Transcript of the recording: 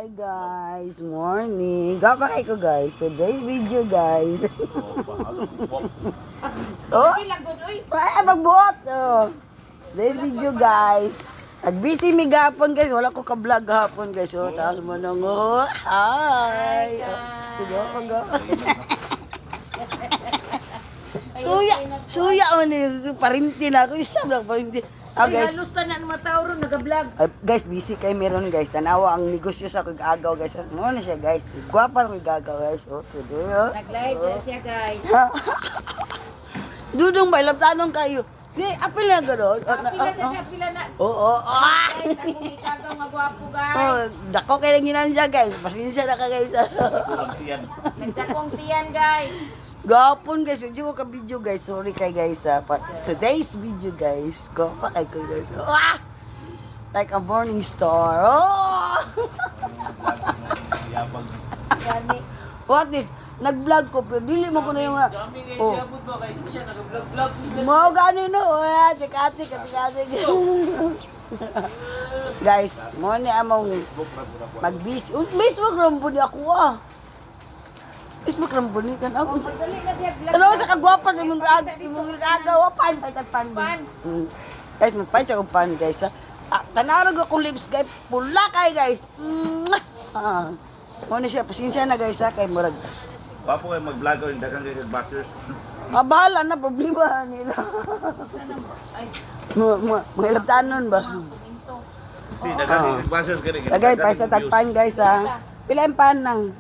Hi guys, morning. Gapakay ko guys. Today's video guys. Oh, ay magbuot. Oh. Today's video guys. Nag-busy mi gapon guys. Wala ko ka-vlog hapon guys. Oh, taas mo nang oh. Hi. Sige ako go. Suya man ni parinti na ako. Isa lang parinti. Ah, guys. Halos na ng mga tao ron, nag-vlog. Guys, busy kay meron guys. Tanawa ang negosyo sa kag-agaw guys. Ano na siya guys? Gwapa ng gagaw guys. Oh, today oh. Nag-live na siya guys. Dudong ba? Tanong kayo. Di, apil na gano'n. Pila na siya, pila na. Oo. Guys, akong ikagaw nga gwapo guys. Oh, dako kay lang ginan siya guys. Pasensya na ka guys. Nagdakong tiyan guys. Gapon guys, hindi ko ka-video guys. Sorry kay guys today's video guys. Go pa kay ko guys. Ah! Like a morning star. Oh! Gani. What is? Nag-vlog ko pero dili mo ko na yung oh. Mo gani no. Tik-atik. Guys, mo ni among mag-bis. Facebook ron po ni ako ah. Facebook ron po ni kan ako. Dali na siya vlog. Ano sa kagwapa sa imong agaw pan pan. Guys, magpan sa pan guys ha. Tanarog ako lips guys. Pula kay guys. Mo ni siya pasensya na guys ha kay murag. Papo kayo mag-vlog o yung dagang kayo busters. Bahala na problema nila. Mga ilabtanon ba? Hindi, dagang kayo busters ka rin. Sagay pa sa tagpan guys ha. Pila yung pan nang?